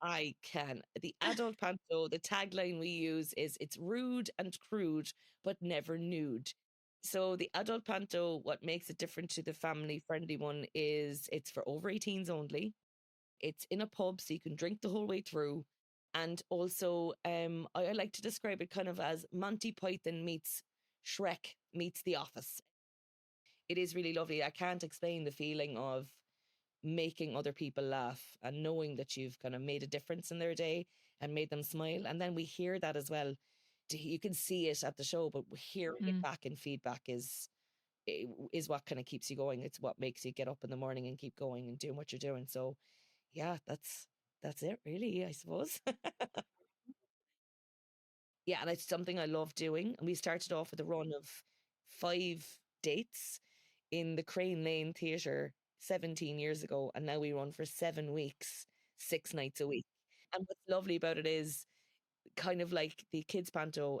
I can. The adult panto, the tagline we use is it's rude and crude, but never nude. So the adult panto, what makes it different to the family friendly one is it's for over 18s only. It's in a pub, so you can drink the whole way through. And also, I like to describe it kind of as Monty Python meets Shrek meets The Office. It is really lovely. I can't explain the feeling of making other people laugh and knowing that you've kind of made a difference in their day and made them smile. And then we hear that as well. You can see it at the show, but hearing it back in feedback is what kind of keeps you going. It's what makes you get up in the morning and keep going and doing what you're doing. So yeah, that's it really, I suppose. Yeah, and it's something I love doing. And we started off with a run of 5 dates in the Crane Lane Theatre 17 years ago, and now we run for 7 weeks, 6 nights a week. And what's lovely about it is kind of like the kids panto,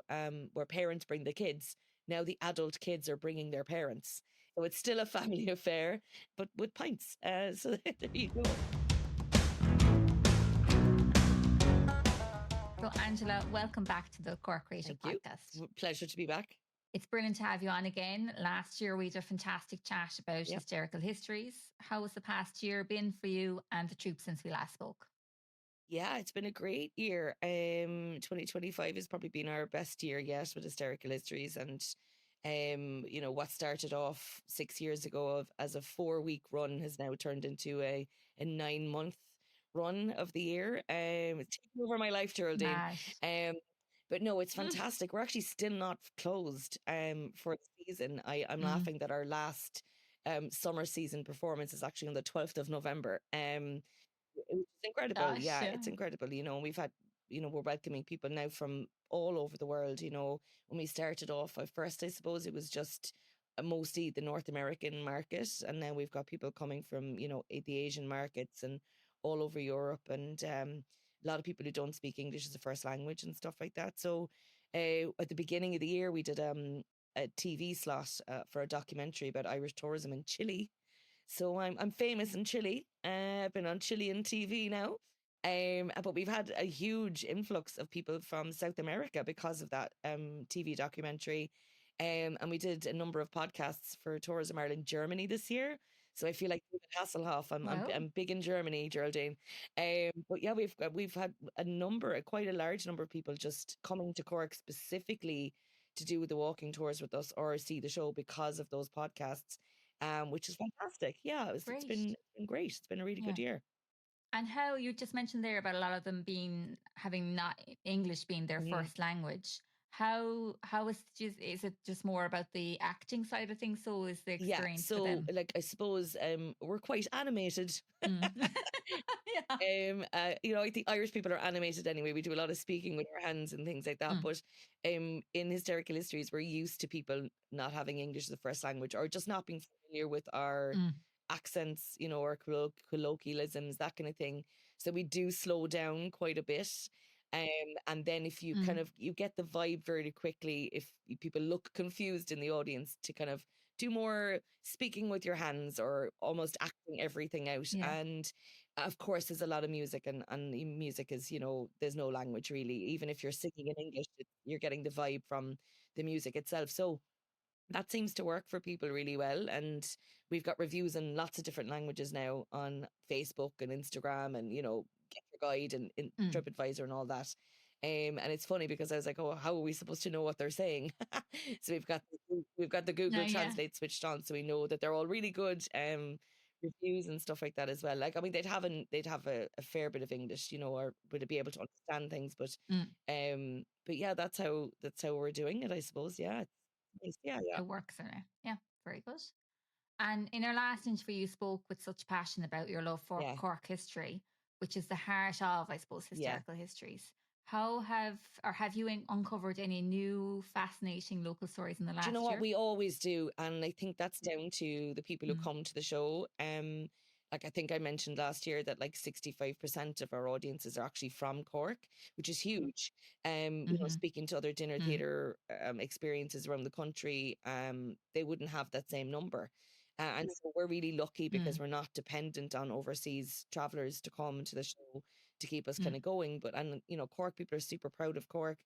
where parents bring the kids. Now the adult kids are bringing their parents, so it's still a family affair, but with pints. So there you go. So, Angela, welcome back to the Cork Creative Thank you. Podcast. Pleasure to be back. It's brilliant to have you on again. Last year, we had a fantastic chat about Yep. hysterical histories. How has the past year been for you and the troupe since we last spoke? Yeah, it's been a great year. 2025 has probably been our best year yet with hysterical histories. And what started off 6 years ago as a 4-week run has now turned into a 9-month run of the year. It's taken over my life, Geraldine. Mad. But no, it's fantastic. We're actually still not closed for the season. I'm laughing that our last summer season performance is actually on the 12th of November. It was incredible. Gosh, Yeah, yeah. it's incredible. We've had, we're welcoming people now from all over the world. When we started off at first, I suppose it was just mostly the North American market. And now we've got people coming from, the Asian markets and all over Europe. And a lot of people who don't speak English as a first language and stuff like that. So at the beginning of the year, we did a TV slot for a documentary about Irish tourism in Chile. So I'm famous in Chile. I've been on Chilean TV now. But we've had a huge influx of people from South America because of that TV documentary. And we did a number of podcasts for Tourism Ireland Germany this year. So I feel like David Hasselhoff. I'm big in Germany, Geraldine. But yeah, we've had quite a large number of people just coming to Cork specifically to do the walking tours with us or see the show because of those podcasts. Which is fantastic. Yeah, it's been great. It's been a really good year. And how you just mentioned there about a lot of them having not English being their first language. How is it just more about the acting side of things? So is the experience for them? I suppose we're quite animated. Yeah. I think Irish people are animated anyway. We do a lot of speaking with our hands and things like that. But in hysterical histories, we're used to people not having English as a first language or just not being familiar with our accents, or colloquialisms, that kind of thing. So we do slow down quite a bit. And then if you you get the vibe very quickly, if people look confused in the audience, to kind of do more speaking with your hands or almost acting everything out. Yeah. And of course, there's a lot of music, and the music is, there's no language really. Even if you're singing in English, you're getting the vibe from the music itself. So that seems to work for people really well. And we've got reviews in lots of different languages now on Facebook and Instagram and, Get Your Guide and TripAdvisor and all that. And it's funny because I was like, oh, how are we supposed to know what they're saying? So we've got the Google Translate switched on, so we know that they're all really good reviews and stuff like that as well. Like, I mean, they'd have a fair bit of English, or would be able to understand things, but yeah, that's how we're doing it, I suppose. Yeah. Yeah. It works in it. Yeah, very good. And in our last interview, you spoke with such passion about your love for Cork history, which is the heart of, I suppose, hysterical histories. How have you uncovered any new fascinating local stories in the last year? Do you know what? We always do. And I think that's down to the people who come to the show. Like I think I mentioned last year that like 65% of our audiences are actually from Cork, which is huge. Speaking to other dinner theatre experiences around the country, they wouldn't have that same number. And so we're really lucky because we're not dependent on overseas travellers to come to the show to keep us Mm. kind of going. But, and, Cork people are super proud of Cork.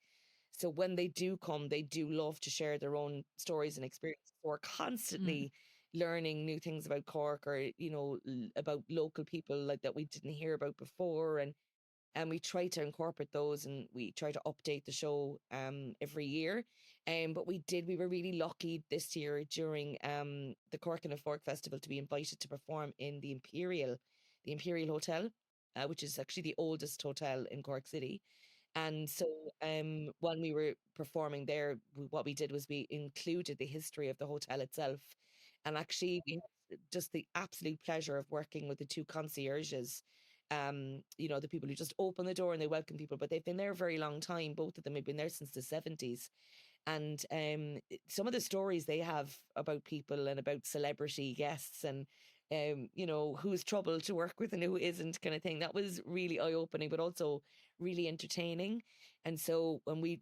So when they do come, they do love to share their own stories and experiences. So we're Mm. constantly learning new things about Cork, or, about local people like that we didn't hear about before. And we try to incorporate those, and we try to update the show every year. But we were really lucky this year during the Cork and a Fork Festival to be invited to perform in the Imperial Hotel, which is actually the oldest hotel in Cork City. And so when we were performing there, what we did was we included the history of the hotel itself. And actually, we had just the absolute pleasure of working with the two concierges, the people who just open the door and they welcome people, but they've been there a very long time. Both of them have been there since the 70s. And some of the stories they have about people and about celebrity guests, and who's trouble to work with and who isn't, kind of thing, that was really eye-opening, but also really entertaining. And so when we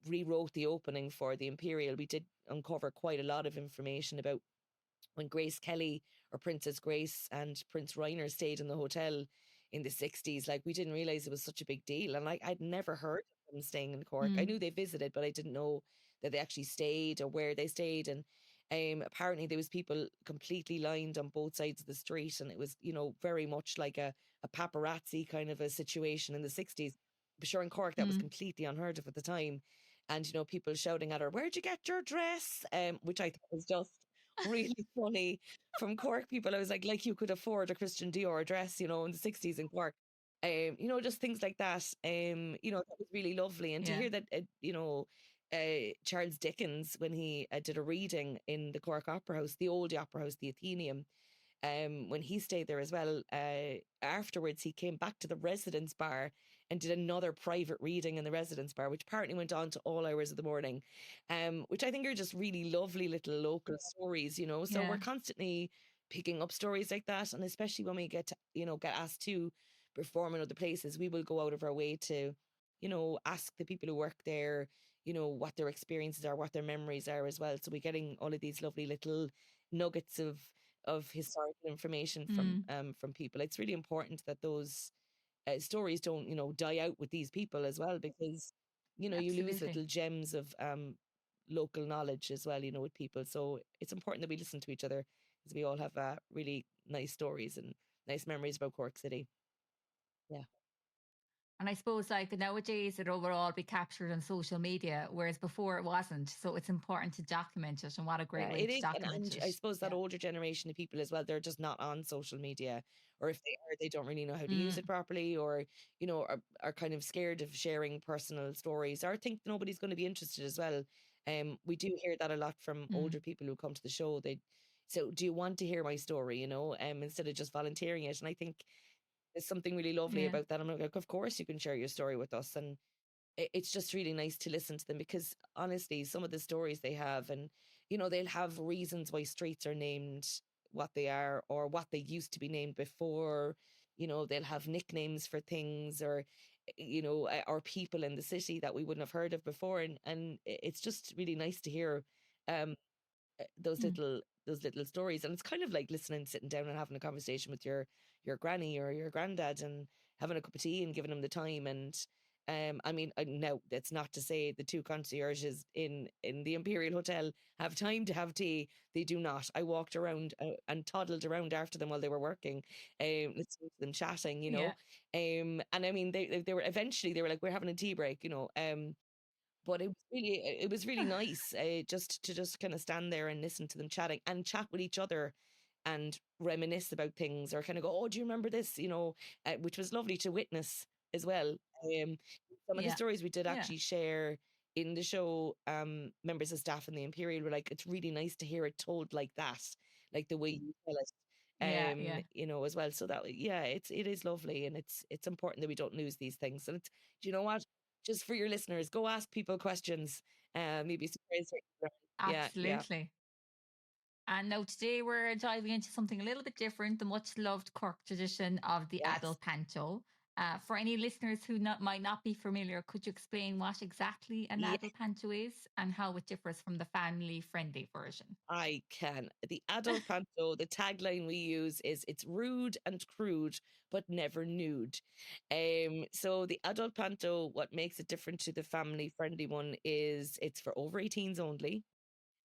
rewrote the opening for the Imperial, we did uncover quite a lot of information about when Grace Kelly, or Princess Grace, and Prince Rainer stayed in the hotel in the 60s. Like, we didn't realize it was such a big deal. And I'd never heard of them staying in Cork. I Mm. knew they visited, but I didn't know that they actually stayed or where they stayed. And apparently there was people completely lined on both sides of the street. And it was, very much like a paparazzi kind of a situation in the 60s. I'm sure in Cork that was Mm. completely unheard of at the time. And, people shouting at her, "Where'd you get your dress?" Which I thought was just really funny from Cork people. I was like you could afford a Christian Dior dress, in the 60s in Cork. Just things like that. That was really lovely. And to Yeah. hear that, Charles Dickens, when he did a reading in the Cork Opera House, the old Opera House, the Athenaeum, when he stayed there as well, afterwards he came back to the residence bar and did another private reading in the residence bar, which apparently went on to all hours of the morning, which I think are just really lovely little local stories, So we're Yeah. constantly picking up stories like that, and especially when we get asked to perform in other places, we will go out of our way to, ask the people who work there, what their experiences are, what their memories are as well. So we're getting all of these lovely little nuggets of historical information from Mm. from people. It's really important that those stories don't die out with these people as well, because you lose Absolutely. little gems of local knowledge as well, with people. So it's important that we listen to each other, because we all have really nice stories and nice memories about Cork City. Yeah. And I suppose like nowadays it will all be captured on social media, whereas before it wasn't. So it's important to document it. And what a great Yeah, way it to is. And document it. I suppose that Yeah. older generation of people as well, they're just not on social media. Or if they are, they don't really know how to use Mm. it properly, or, are kind of scared of sharing personal stories, or think nobody's going to be interested as well. We do hear that a lot from Mm. older people who come to the show. So do you want to hear my story, instead of just volunteering it? And I think there's something really lovely Yeah. about that. I'm like, of course you can share your story with us. And it's just really nice to listen to them, because honestly, some of the stories they have, and they'll have reasons why streets are named what they are, or what they used to be named before. They'll have nicknames for things, or or people in the city that we wouldn't have heard of before. And it's just really nice to hear um those Mm. little stories. And it's kind of like sitting down and having a conversation with your granny or your granddad, and having a cup of tea and giving them the time. And I mean, now that's not to say the two concierges in the Imperial Hotel have time to have tea. They do not. I walked around and toddled around after them while they were working, listening to them chatting, Yeah. and I mean, they were eventually, they were like, "We're having a tea break," but it was really nice, just to kind of stand there and listen to them chatting and chat with each other, and reminisce about things, or kind of go, "Oh, do you remember this?" Which was lovely to witness as well. Um, some of the Yeah. stories we did Yeah. actually share in the show, members of staff in the Imperial were like, "It's really nice to hear it told like that, like the way you tell it." Yeah. Yeah. As well. So that, yeah, it is lovely, and it's important that we don't lose these things. And do you know what? Just for your listeners, go ask people questions. Maybe surprise what you learn. Yeah, yeah, Absolutely. And now today we're diving into something a little bit different, the much loved Cork tradition of the yes, adult panto. For any listeners who might not be familiar, could you explain what exactly an Yeah, adult panto is and how it differs from the family-friendly version? I can. The adult panto, the tagline we use is it's rude and crude, but never nude. So the adult panto, what makes it different to the family friendly one is it's for over 18s only.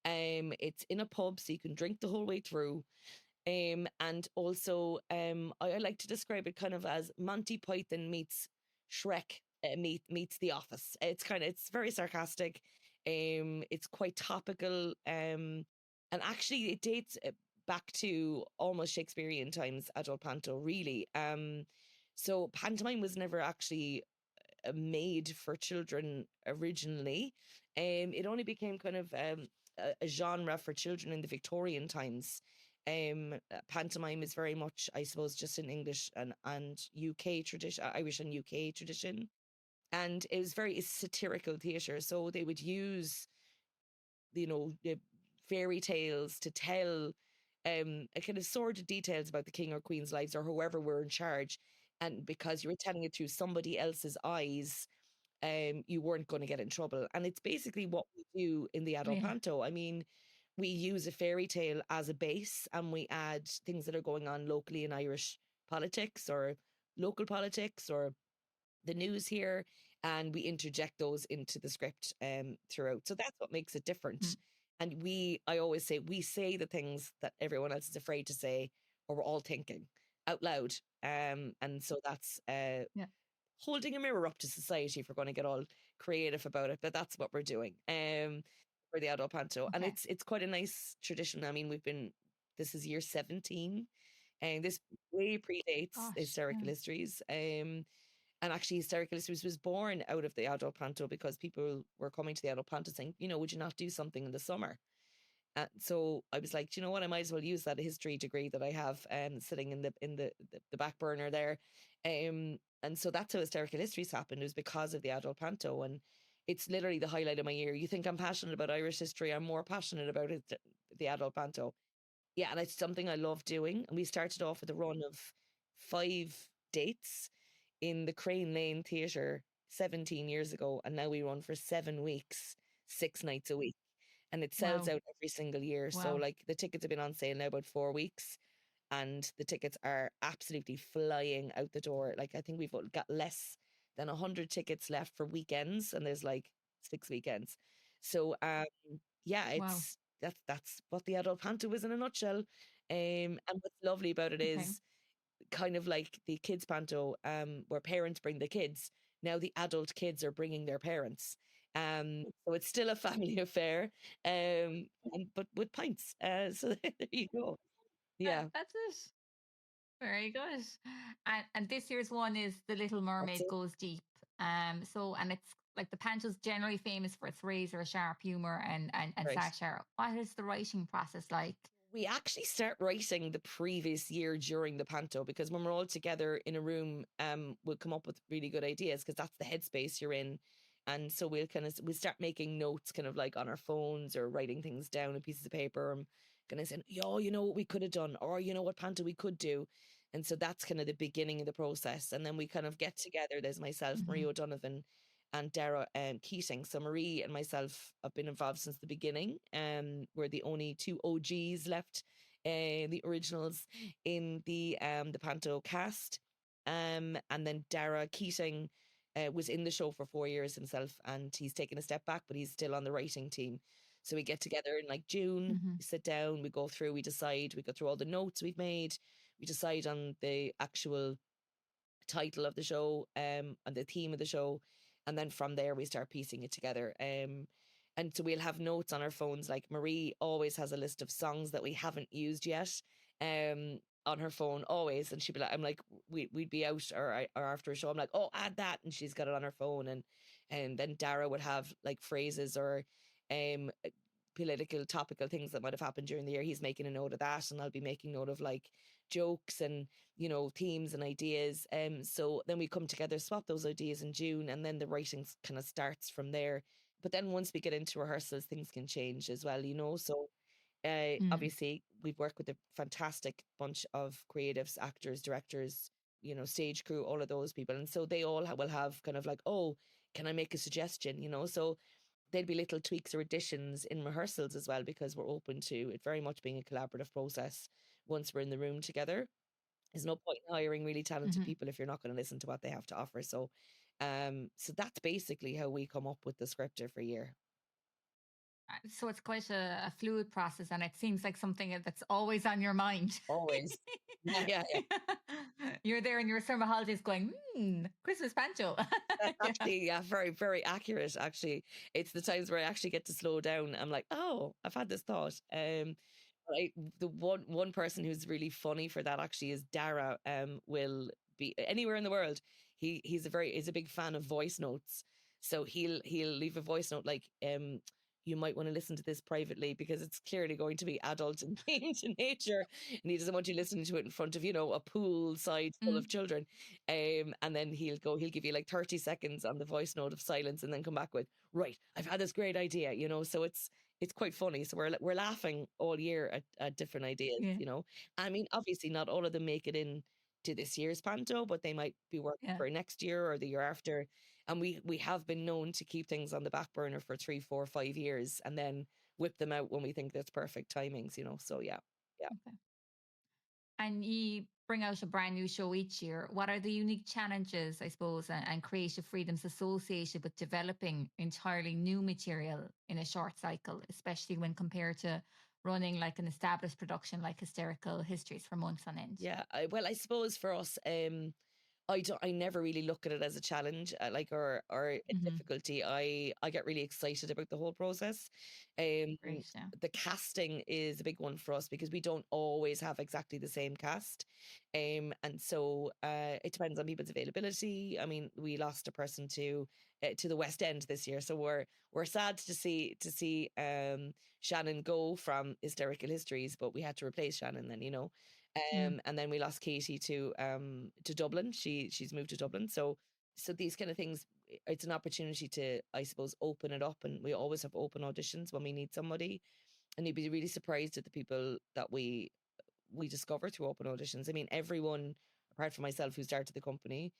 It's in a pub, so you can drink the whole way through. And also, I like to describe it kind of as Monty Python meets Shrek, meets The Office. It's very sarcastic. It's quite topical. And actually, it dates back to almost Shakespearean times. Adult panto, really. So pantomime was never actually made for children originally. It only became kind of a genre for children in the Victorian times. Pantomime is very much, I suppose, just an English and UK tradition, Irish and UK tradition. And it was very satirical theatre. So they would use, the fairy tales to tell a kind of sordid details about the king or queen's lives or whoever were in charge. And because you were telling it through somebody else's eyes, you weren't going to get in trouble. And it's basically what we do in the adult Yeah. panto. I mean, we use a fairy tale as a base and we add things that are going on locally in Irish politics or local politics or the news here, and we interject those into the script throughout. So that's what makes it different. Mm. And I always say, we say the things that everyone else is afraid to say, or we're all thinking out loud. And so that's Yeah. holding a mirror up to society if we're going to get all creative about it. But that's what we're doing for the adult panto. And Okay. it's quite a nice tradition. I mean, this is year 17, and this way predates Gosh. Hysterical Yeah. Histories. And actually, Hysterical Histories was born out of the adult panto because people were coming to the adult panto saying, would you not do something in the summer? So I was like, do you know what? I might as well use that history degree that I have sitting in the back burner there. And so that's how Hysterical Histories happened. It was because of the adult panto, and it's literally the highlight of my year. You think I'm passionate about Irish history? I'm more passionate about it, the adult panto. Yeah, and it's something I love doing. And we started off with a run of 5 dates in the Crane Lane Theatre 17 years ago, and now we run for 7 weeks, 6 nights a week, and it sells Wow. out every single year. So Wow. like the tickets have been on sale now about 4 weeks, and the tickets are absolutely flying out the door. Like I think we've got less than 100 tickets left for weekends, and there's like 6 weekends. So yeah, Wow. that's what the adult panto is in a nutshell. And what's lovely about it Okay. is kind of like the kids panto, where parents bring the kids. Now the adult kids are bringing their parents. So it's still a family affair, but with pints. So there you go. Yeah, That's it. Very good. And this year's one is The Little that's Mermaid it. Goes Deep. And it's like the Panto's generally famous for its razor sharp humor and Right. satire. What is the writing process like? We actually start writing the previous year during the panto, because when we're all together in a room, we'll come up with really good ideas because that's the headspace you're in. And so we'll start making notes kind of like on our phones or writing things down on pieces of paper and kind of saying, yo, you know what we could have done, or you know what panto we could do. And so that's kind of the beginning of the process. And then we kind of get together. There's myself, Marie Hmm. O'Donovan, and Dara Keating. So Marie and myself have been involved since the beginning. We're the only 2 OGs left, the originals in the Panto cast. And then Dara Keating was in the show for 4 years himself, and he's taken a step back, but he's still on the writing team. So we get together in like June, Hmm. we sit down, we go through, we decide, we go through all the notes we've made, we decide on the actual title of the show, and the theme of the show, and then from there we start piecing it together. And so we'll have notes on our phones. Like Marie always has a list of songs that we haven't used yet, on her phone always, and she'd be like, I'm like, we'd be out or after a show, I'm like, oh, add that, and she's got it on her phone. And then Dara would have like phrases or um political topical things that might have happened during the year. He's making a note of that, and I'll be making note of like jokes and themes and ideas. So then we come together, swap those ideas in June, and then the writing kind of starts from there. But then once we get into rehearsals, things can change as well, So Mm. obviously we've worked with a fantastic bunch of creatives, actors, directors, stage crew, all of those people. And so they all will have kind of like, oh, can I make a suggestion? So there'll be little tweaks or additions in rehearsals as well, because we're open to it very much being a collaborative process once we're in the room together. There's no point in hiring really talented Mm-hmm. people if you're not going to listen to what they have to offer. So that's basically how we come up with the script every year. So it's quite a fluid process, and it seems like something that's always on your mind. Always. Yeah. You're there in your summer holidays going, Christmas Panto. That's Yeah. actually, yeah, very, very accurate, actually. It's the times where I actually get to slow down. I'm like, oh, I've had this thought. The one person who's really funny for that actually is Dara. Will be anywhere in the world. He's a big fan of voice notes. So he'll leave a voice note like, you might want to listen to this privately because it's clearly going to be adult and themed in nature, and he doesn't want you listening to it in front of a pool side full of children. And then he'll give you like 30 seconds on the voice note of silence, and then come back with, right, I've had this great idea. So it's quite funny. So we're laughing all year at different ideas. Yeah. I mean, obviously not all of them make it in to this year's Panto, but they might be working Yeah. for next year or the year after. And we have been known to keep things on the back burner for 3, 4, 5 years, and then whip them out when we think that's perfect timings. So yeah. Okay. And you bring out a brand new show each year. What are the unique challenges, I suppose, and creative freedoms associated with developing entirely new material in a short cycle, especially when compared to running like an established production like Hysterical Histories for months on end? Yeah, I suppose for us, I never really look at it as a challenge, or a difficulty. I get really excited about the whole process. Great, yeah. The casting is a big one for us because we don't always have exactly the same cast. And so it depends on people's availability. I mean, we lost a person to the West End this year, so we're sad to see Shannon go from Hysterical Histories, but we had to replace Shannon then. And then we lost Katie to Dublin. She's moved to Dublin. So these kind of things, it's an opportunity to, I suppose, open it up. And we always have open auditions when we need somebody. And you'd be really surprised at the people that we discover through open auditions. I mean, everyone apart from myself who started the company,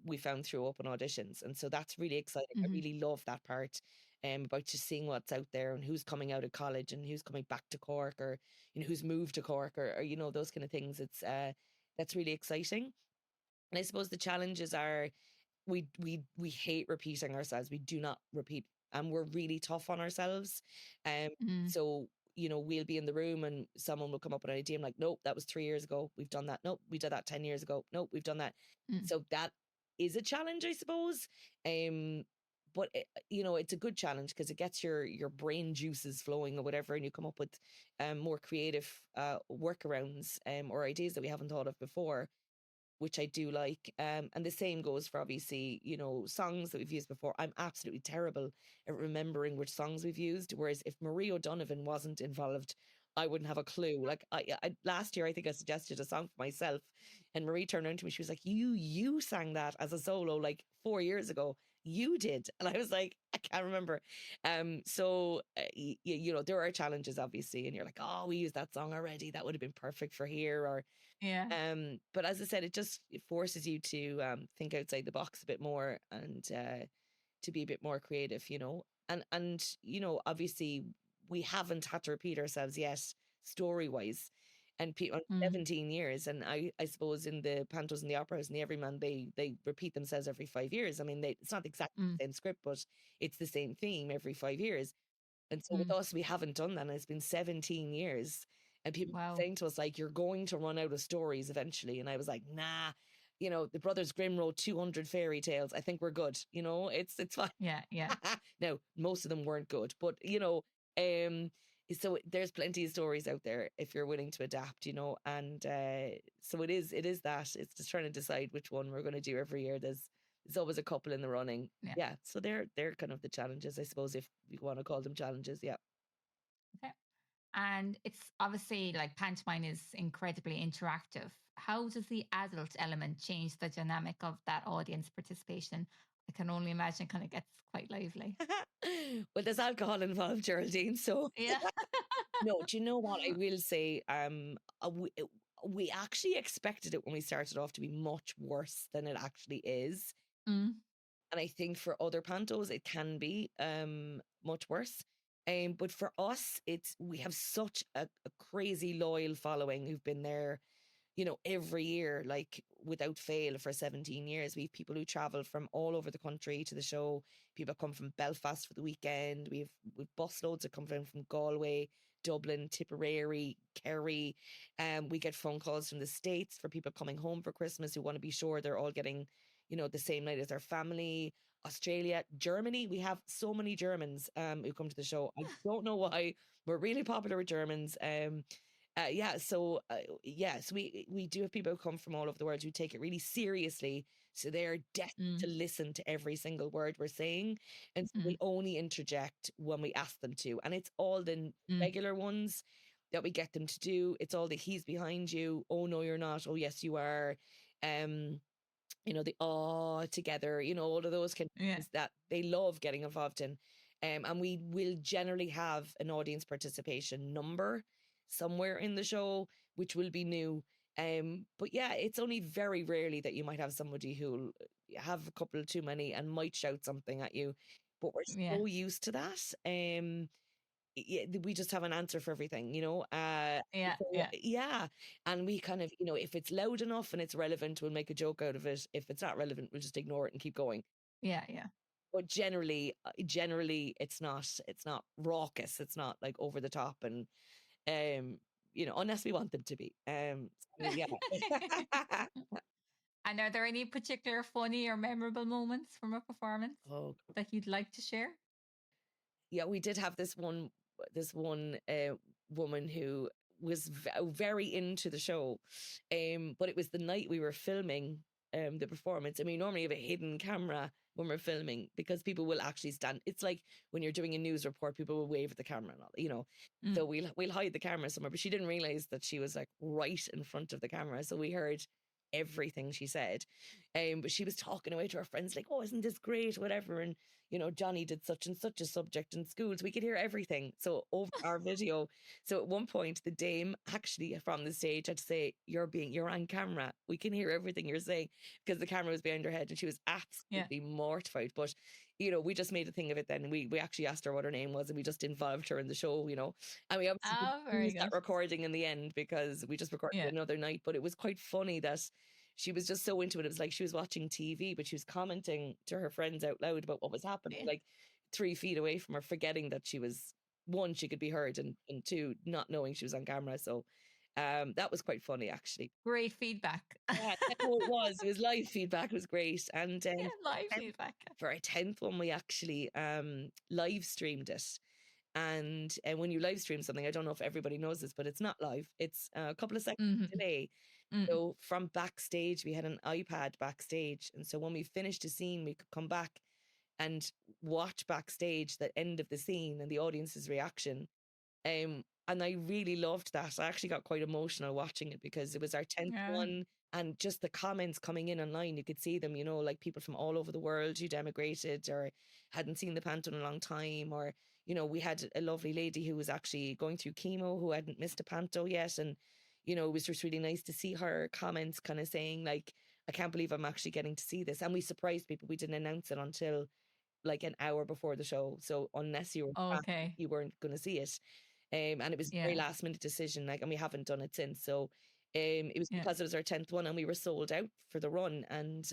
we found through open auditions. And so that's really exciting. I really love that part. About just seeing what's out there and who's coming out of college and who's coming back to Cork, or who's moved to Cork, or those kind of things. It's that's really exciting. And I suppose the challenges are we hate repeating ourselves. We do not repeat, and we're really tough on ourselves. So we'll be in the room and someone will come up with an idea. I'm like, nope, that was 3 years ago. We've done that. Nope, we did that 10 years ago. Nope, we've done that. So that is a challenge, I suppose. But it's a good challenge because it gets your brain juices flowing or whatever, and you come up with more creative workarounds or ideas that we haven't thought of before, which I do like. And the same goes for obviously, songs that we've used before. I'm absolutely terrible at remembering which songs we've used. Whereas if Marie O'Donovan wasn't involved, I wouldn't have a clue. Like last year, I think I suggested a song for myself, and Marie turned around to me. She was like, "You sang that as a solo like 4 years ago. You did," and I was like, "I can't remember." So there are challenges obviously, and you're like, "Oh, we used that song already. That would have been perfect for here." Or Yeah. but as I said, it forces you to think outside the box a bit more, and to be a bit more creative, and obviously we haven't had to repeat ourselves yet story wise, and 17 years, and I suppose in the Pantos and the Opera House and the Everyman, they repeat themselves every 5 years. I mean, it's not exactly the same script, but it's the same theme every 5 years. And so with us, we haven't done that. And it's been 17 years. And people Wow. saying to us, like, you're going to run out of stories eventually. And I was like, nah, the Brothers Grimm wrote 200 fairy tales. I think we're good. It's fine. Yeah. Now, most of them weren't good, but, so there's plenty of stories out there if you're willing to adapt, and so it is that. It's just trying to decide which one we're going to do every year. There's always a couple in the running. Yeah. So they're kind of the challenges, I suppose, if you want to call them challenges. Yeah. Okay. And it's obviously like pantomime is incredibly interactive. How does the adult element change the dynamic of that audience participation? I can only imagine it kind of gets quite lively. Well, there's alcohol involved, Geraldine. So Yeah. no, do you know what I will say? we actually expected it when we started off to be much worse than it actually is. Mm. And I think for other pantos, it can be much worse. But for us, we have such a crazy loyal following who've been there, every year, like without fail for 17 years. We have people who travel from all over the country to the show. People come from Belfast for the weekend. We've busloads that come from Galway, Dublin, Tipperary, Kerry. We get phone calls from the States for people coming home for Christmas who want to be sure they're all getting, the same night as their family. Australia, Germany. We have so many Germans who come to the show. I don't know why. We're really popular with Germans. So we do have people who come from all over the world who take it really seriously. So they're desperate to listen to every single word we're saying, and so we'll only interject when we ask them to. And it's all the regular ones that we get them to do. It's all the he's behind you. Oh no, you're not. Oh yes, you are. The together, all of those kind of things that they love getting involved in. And we will generally have an audience participation number somewhere in the show, which will be new. But yeah, it's only very rarely that you might have somebody who'll have a couple too many and might shout something at you. But we're so used to that. We just have an answer for everything, Yeah. And we kind of, if it's loud enough and it's relevant, we'll make a joke out of it. If it's not relevant, we'll just ignore it and keep going. Yeah. But generally it's not raucous. It's not like over the top and unless we want them to be. Yeah. And are there any particular funny or memorable moments from a performance that you'd like to share? Yeah, we did have this one woman who was very into the show, but it was the night we were filming the performance, and we normally have a hidden camera when we're filming because people will actually stand. It's like when you're doing a news report, people will wave at the camera and all, So we'll hide the camera somewhere. But she didn't realize that she was like right in front of the camera, so we heard everything she said. But she was talking away to her friends like, "Oh, isn't this great?" Whatever, and Johnny did such and such a subject in school. So we could hear everything. So over our video. So at one point, the dame actually from the stage had to say, you're on camera. We can hear everything you're saying because the camera was behind her head and she was absolutely mortified. But, we just made a thing of it then. We actually asked her what her name was and we just involved her in the show, and we obviously used that recording in the end because we just recorded another night. But it was quite funny that she was just so into it. It was like she was watching TV, but she was commenting to her friends out loud about what was happening, like 3 feet away from her, forgetting that she was, one, she could be heard, and two, not knowing she was on camera. So that was quite funny, actually. Great feedback. Yeah, it was. It was live feedback. It was great. And live feedback. For our 10th one, we actually live streamed it. And when you live stream something, I don't know if everybody knows this, but it's not live. It's a couple of seconds delay. So from backstage, we had an iPad backstage. And so when we finished a scene, we could come back and watch backstage the end of the scene and the audience's reaction. And I really loved that. I actually got quite emotional watching it because it was our 10th one, and just the comments coming in online, you could see them, like people from all over the world who'd emigrated or hadn't seen the Panto in a long time. Or, we had a lovely lady who was actually going through chemo who hadn't missed a Panto yet. And, it was just really nice to see her comments kind of saying like, I can't believe I'm actually getting to see this. And we surprised people. We didn't announce it until like an hour before the show. So unless you were you weren't going to see it. And it was a very last minute decision, like, and we haven't done it since. So it was because it was our 10th one and we were sold out for the run. And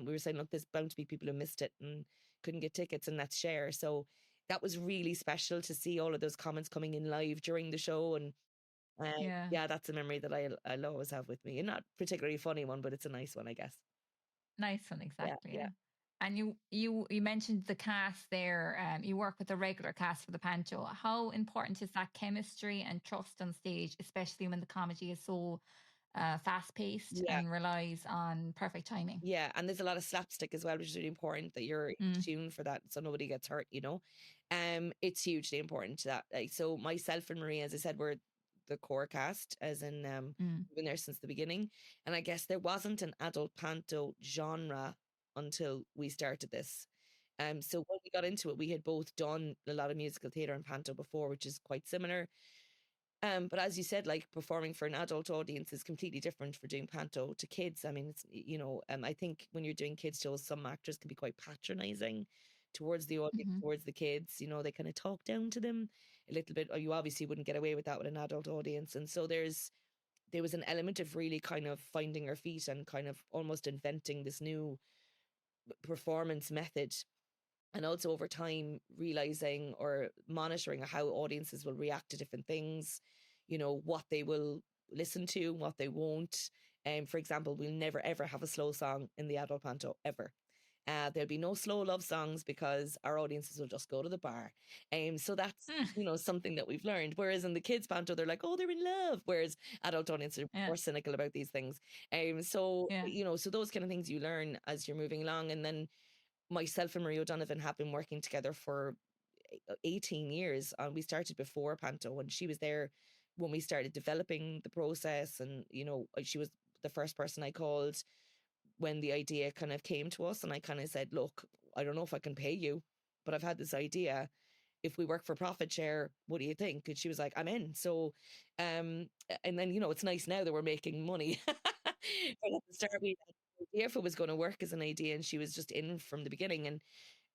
we were saying, look, there's bound to be people who missed it and couldn't get tickets, and let's share. So that was really special to see all of those comments coming in live during the show. And that's a memory that I'll always have with me. And not particularly funny one, but it's a nice one, I guess. Nice one, exactly. Yeah. And you mentioned the cast there. You work with the regular cast for the Panto. How important is that chemistry and trust on stage, especially when the comedy is so fast paced and relies on perfect timing? Yeah, and there's a lot of slapstick as well, which is really important that you're in tune for that, so nobody gets hurt. It's hugely important to that. Like, so myself and Maria, as I said, we're the core cast, as in we've been there since the beginning. And I guess there wasn't an adult Panto genre until we started this. So when we got into it, we had both done a lot of musical theatre and Panto before, which is quite similar. But as you said, like performing for an adult audience is completely different for doing panto to kids. I mean, it's, I think when you're doing kids shows, some actors can be quite patronizing towards the audience, towards the kids. They kind of talk down to them a little bit, or you obviously wouldn't get away with that with an adult audience. And so there was an element of really kind of finding our feet and kind of almost inventing this new performance method. And also over time, realizing or monitoring how audiences will react to different things, what they will listen to, what they won't. For example, we'll never ever have a slow song in the adult panto, ever. There'll be no slow love songs because our audiences will just go to the bar. So that's, something that we've learned. Whereas in the kids panto, they're like, oh, they're in love. Whereas adult audiences are more cynical about these things. So those kind of things you learn as you're moving along. And then myself and Marie O'Donovan have been working together for 18 years. And we started before panto, and she was there when we started developing the process. And, she was the first person I called when the idea kind of came to us. And I kind of said, look, I don't know if I can pay you, but I've had this idea. If we work for profit share, what do you think? And she was like, I'm in. So, and then, it's nice now that we're making money. But at the start, we had no idea if it was going to work as an idea, and she was just in from the beginning. And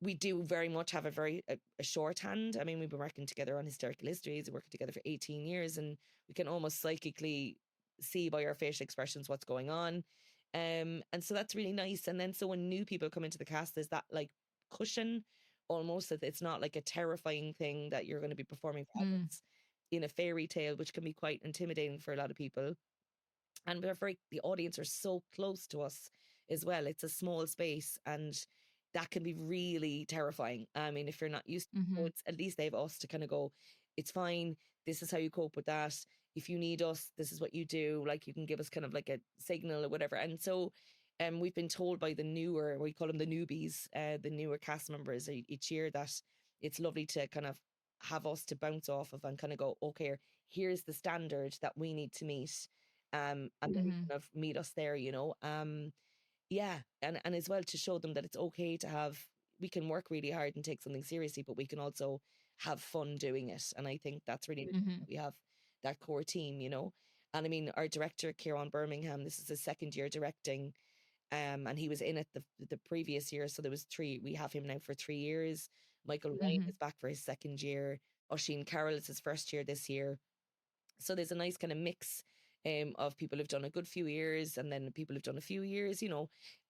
we do very much have a shorthand. I mean, we've been working together on historical histories, working together for 18 years, and we can almost psychically see by our facial expressions what's going on. And so that's really nice. And then so when new people come into the cast, there's that like cushion almost, that it's not like a terrifying thing that you're going to be performing for adults in a fairy tale, which can be quite intimidating for a lot of people. And the audience are so close to us as well. It's a small space, and that can be really terrifying. I mean, if you're not used to it, it's, at least they have us to kind of go, it's fine. This is how you cope with that. If you need us, this is what you do. Like, you can give us kind of like a signal or whatever. And so we've been told by the newer, we call them the newbies, the newer cast members each year, that it's lovely to kind of have us to bounce off of and kind of go, okay, here's the standard that we need to meet. And then kind of meet us there, yeah. And as well, to show them that it's okay to we can work really hard and take something seriously, but we can also have fun doing it. And I think that's really important that we have that core team, And I mean, our director, Kieran Birmingham, this is his second year directing. And he was in it the previous year. So we have him now for 3 years. Michael Ryan is back for his second year. Oisin Carroll is his first year this year. So there's a nice kind of mix of people who've done a good few years, and then people who've done a few years,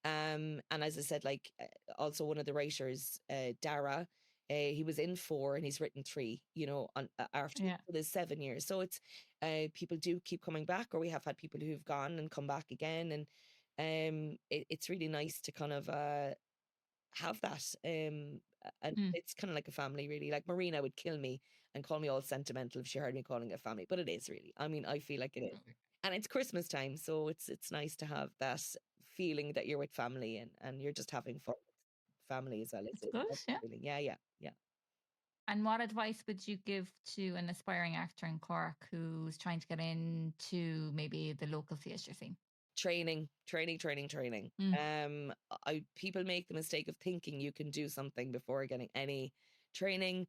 And as I said, like also one of the writers, Dara, he was in 4 and he's written 3, after. So there's 7 years. So it's people do keep coming back, or we have had people who've gone and come back again. And it's really nice to kind of have that. And it's kind of like a family, really. Like Marina would kill me and call me all sentimental if she heard me calling it a family, but it is really. I mean, I feel like it is. And it's Christmas time, so it's nice to have that feeling that you're with family, and you're just having fun with family as well. It's a good, lovely feeling. Yeah. And what advice would you give to an aspiring actor in Cork who's trying to get into maybe the local theatre scene? Training. People make the mistake of thinking you can do something before getting any training.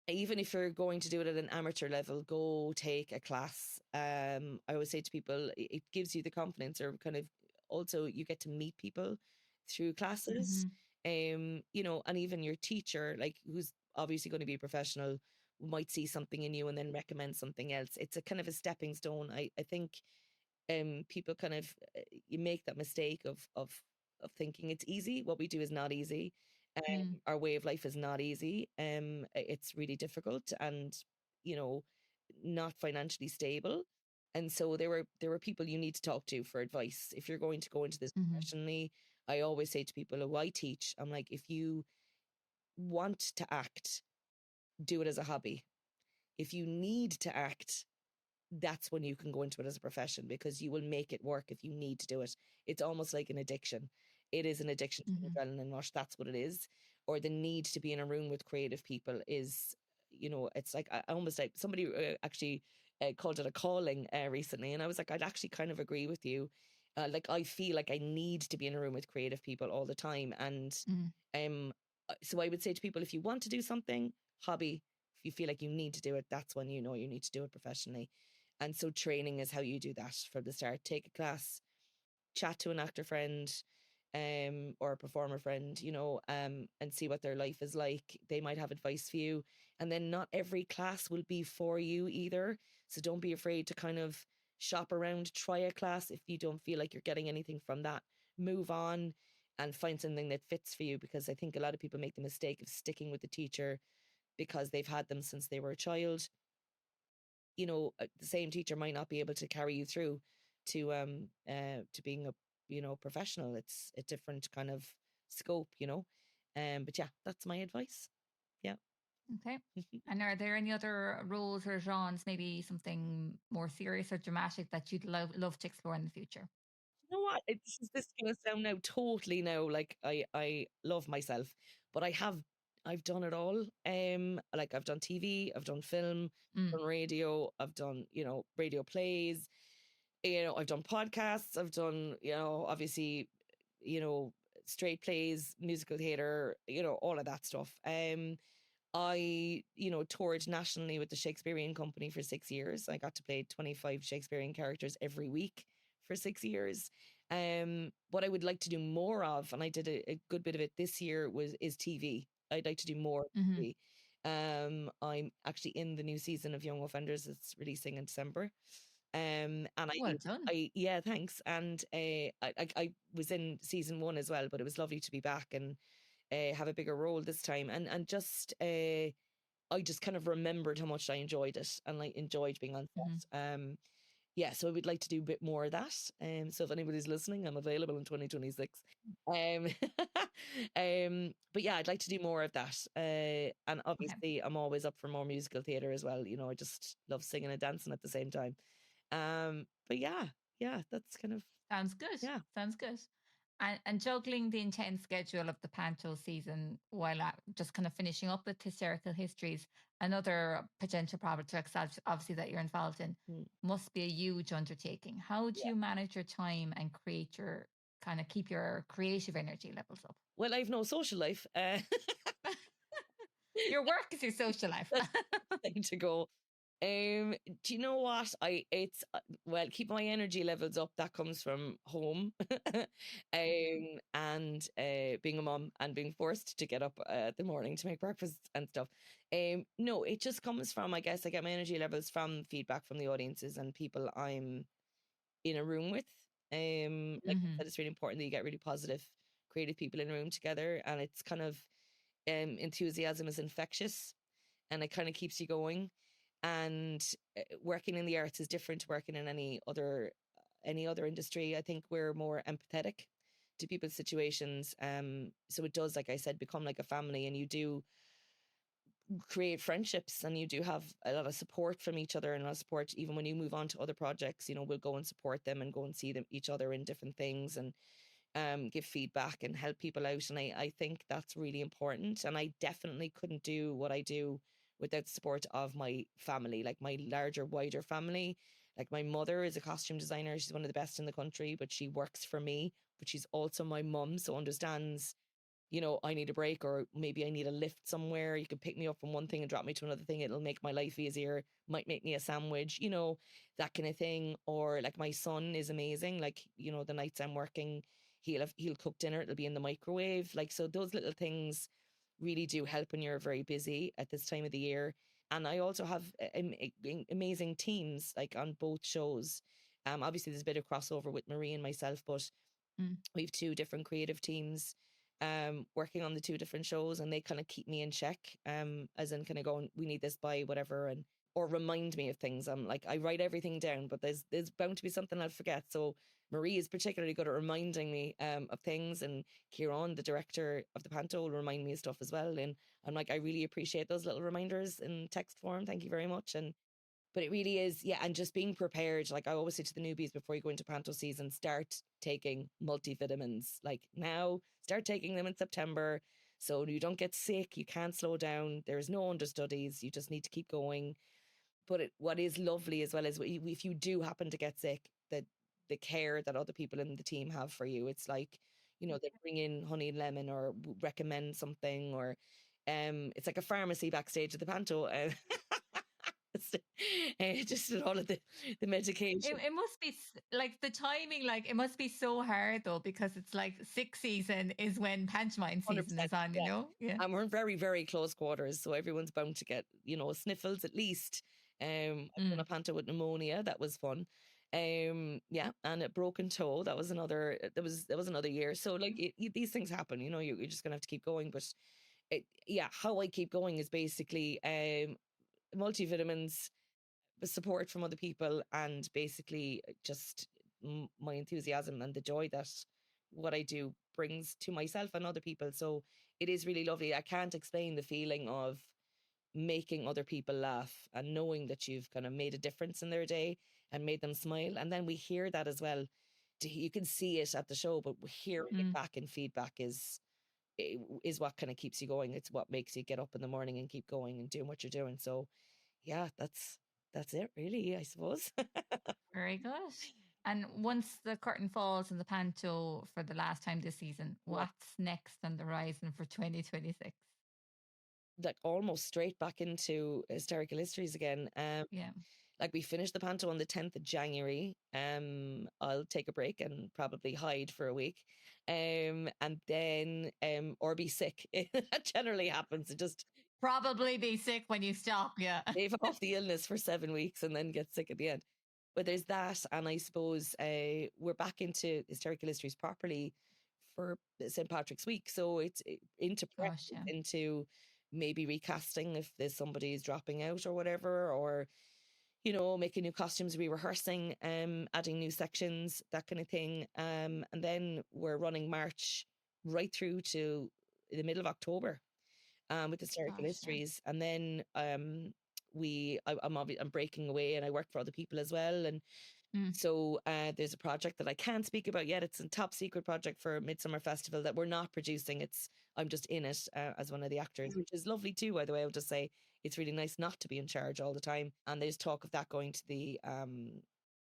Even if you're going to do it at an amateur level, go take a class. I always say to people, it gives you the confidence, or kind of also you get to meet people through classes. And even your teacher, like, who's obviously going to be a professional, might see something in you and then recommend something else. It's a kind of a stepping stone. I think people kind of you make that mistake of thinking it's easy. What we do is not easy. Our way of life is not easy. It's really difficult, and not financially stable. And so there were people you need to talk to for advice if you're going to go into this professionally. I always say to people who I teach, I'm like, if you want to act, do it as a hobby. If you need to act, that's when you can go into it as a profession, because you will make it work if you need to do it. It's almost like an addiction. It is an addiction to an adrenaline rush. That's what it is. Or the need to be in a room with creative people is, it's like, I almost like somebody actually called it a calling recently. And I was like, I'd actually kind of agree with you. Like, I feel like I need to be in a room with creative people all the time. And so I would say to people, if you want to do something, hobby, you feel like you need to do it, that's when you know you need to do it professionally. And so training is how you do that from the start. Take a class, chat to an actor friend, or a performer friend, and see what their life is like. They might have advice for you. And then not every class will be for you either. So don't be afraid to kind of shop around, try a class. If you don't feel like you're getting anything from that, move on and find something that fits for you. Because I think a lot of people make the mistake of sticking with the teacher because they've had them since they were a child. The same teacher might not be able to carry you through to being a professional. It's a different kind of scope. But yeah, that's my advice. Yeah. Okay. And are there any other roles or genres, maybe something more serious or dramatic, that you'd love to explore in the future? You know what? This is gonna sound now totally now like I love myself, but I've done it all. Like I've done TV, I've done film, Mm. done radio, I've done radio plays. I've done podcasts, I've done obviously you know straight plays, musical theater, all of that stuff. I toured nationally with the Shakespearean Company for 6 years. I got to play 25 Shakespearean characters every week for 6 years. What I would like to do more of, and I did a good bit of it this year, is TV. I'd like to do more Mm-hmm. TV. I'm actually in the new season of Young Offenders. It's releasing in December. And Well done. yeah, thanks. And I was in season 1 as well, but it was lovely to be back and have a bigger role this time. And just I just kind of remembered how much I enjoyed it and like enjoyed being on Mm-hmm. set. Yeah, so I would like to do a bit more of that. So if anybody's listening, I'm available in 2026. Um, but yeah, I'd like to do more of that. And Okay. obviously, I'm always up for more musical theatre as well. I just love singing and dancing at the same time. But yeah, that's kind of Sounds good. yeah. Sounds good. And juggling the intense schedule of the Panto season while just kind of finishing up with Hysterical Histories, another potential project, obviously, that you're involved in, Mm, must be a huge undertaking. How do yeah. you manage your time and keep your creative energy levels up? Well, I've no social life. Your work is your social life. That's the thing to go. Do you know what? It's well, keep my energy levels up. That comes from home, and being a mom and being forced to get up in the morning to make breakfast and stuff. No, it just comes from, I guess, I get my energy levels from feedback from the audiences and people I'm in a room with. Like I Hmm. said, it's really important that you get really positive, creative people in a room together, and it's kind of enthusiasm is infectious, and it kind of keeps you going. And working in the arts is different to working in any other industry. I think we're more empathetic to people's situations. So it does, like I said, become like a family, and you do create friendships, and you do have a lot of support from each other, and a lot of support even when you move on to other projects. We'll go and support them and go and see them each other in different things, and give feedback and help people out. And I think that's really important. And I definitely couldn't do what I do without the support of my family, like my larger, wider family. Like my mother is a costume designer. She's one of the best in the country, but she works for me. But she's also my mum, so understands, I need a break, or maybe I need a lift somewhere. You can pick me up from one thing and drop me to another thing. It'll make my life easier. Might make me a sandwich, that kind of thing. Or like my son is amazing. Like, the nights I'm working, he'll cook dinner. It'll be in the microwave. Like, so those little things really do help when you're very busy at this time of the year. And I also have amazing teams like on both shows. Obviously there's a bit of crossover with Marie and myself, but Mm. we have two different creative teams working on the two different shows, and they kind of keep me in check, as in kind of going, we need this by whatever, and or remind me of things. I'm like, I write everything down, but there's bound to be something I'll forget. So Marie is particularly good at reminding me of things, and Kieran, the director of the Panto, will remind me of stuff as well. And I'm like, I really appreciate those little reminders in text form. Thank you very much. And but it really is, yeah, and just being prepared. Like I always say to the newbies before you go into Panto season, start taking multivitamins. Like now, start taking them in September so you don't get sick. You can't slow down. There's no understudies. You just need to keep going. But what is lovely as well is if you do happen to get sick, the care that other people in the team have for you. It's like, they bring in honey and lemon or recommend something, or It's like a pharmacy backstage at the Panto. Just all of the medication. It must be like the timing, like it must be so hard though, because it's like 6 season is when pantomime season 100%, is on, you yeah. know? Yeah. And we're in very, very close quarters, so everyone's bound to get, sniffles at least. I've done a Panto with pneumonia. That was fun. Yeah, and a broken toe. That was another. That was another year. So like these things happen. You're just gonna have to keep going. But how I keep going is basically multivitamins, support from other people, and basically just my enthusiasm and the joy that what I do brings to myself and other people. So it is really lovely. I can't explain the feeling of making other people laugh and knowing that you've kind of made a difference in their day and made them smile. And then we hear that as well. You can see it at the show, but hearing it back in feedback is what kind of keeps you going. It's what makes you get up in the morning and keep going and doing what you're doing. So yeah, that's it really, I suppose. Very good. And once the curtain falls in the Panto for the last time this season, what's next on the horizon for 2026? Like almost straight back into historical histories again. Yeah. Like we finished the Panto on the 10th of January. I'll take a break and probably hide for a week. And then or be sick. That generally happens. It just probably be sick when you stop, yeah. Leave off the illness for 7 weeks and then get sick at the end. But there's that, and I suppose we're back into historical histories properly for St. Patrick's Week. So it's into prep, into maybe recasting if there's somebody's dropping out or whatever, or making new costumes, re-rehearsing, adding new sections, that kind of thing. And then we're running March right through to the middle of October with historical histories. And then I'm breaking away and I work for other people as well. And so there's a project that I can't speak about yet. It's a top secret project for Midsummer Festival that we're not producing. I'm just in it as one of the actors, which is lovely too, by the way. I'll just say it's really nice not to be in charge all the time. And there's talk of that going to the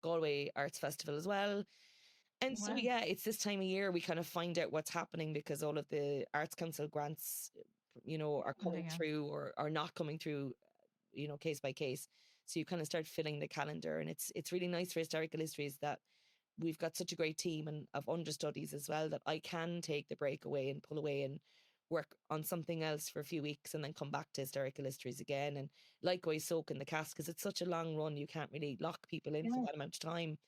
Galway Arts Festival as well. And so, yeah, it's this time of year we kind of find out what's happening because all of the Arts Council grants, are coming through or are not coming through, case by case. So you kind of start filling the calendar, and it's really nice for historical histories that we've got such a great team and of understudies as well that I can take the break away and pull away and work on something else for a few weeks and then come back to historical histories again. And likewise soak in the cast because it's such a long run. You can't really lock people in for that amount of time.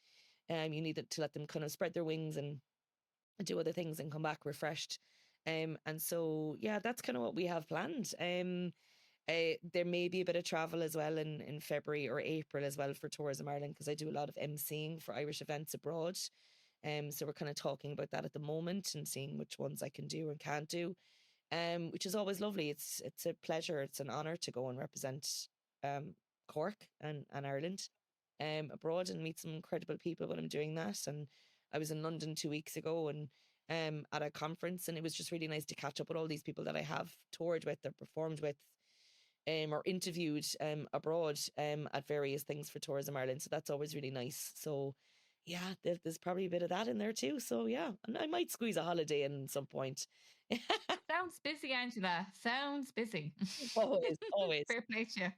You need to let them kind of spread their wings and do other things and come back refreshed. And so, yeah, that's kind of what we have planned. There may be a bit of travel as well in February or April as well for Tourism Ireland because I do a lot of emceeing for Irish events abroad. So we're kind of talking about that at the moment and seeing which ones I can do and can't do, which is always lovely. It's a pleasure. It's an honour to go and represent Cork and Ireland abroad and meet some incredible people when I'm doing that. And I was in London 2 weeks ago and at a conference, and it was just really nice to catch up with all these people that I have toured with or performed with or interviewed abroad at various things for Tourism Ireland. So that's always really nice. So yeah, there's probably a bit of that in there too. So yeah, and I might squeeze a holiday in some point. Sounds busy, Angela. Sounds busy. Always. Fair play to you.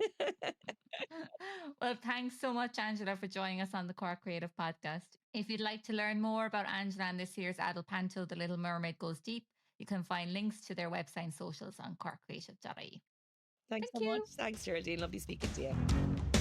Well, thanks so much, Angela, for joining us on the Cork Creative Podcast. If you'd like to learn more about Angela and this year's adult panto, The Little Mermaid Goes Deep, you can find links to their website and socials on corkcreative.ie. Thanks so much. Thanks, Geraldine. Lovely speaking to you.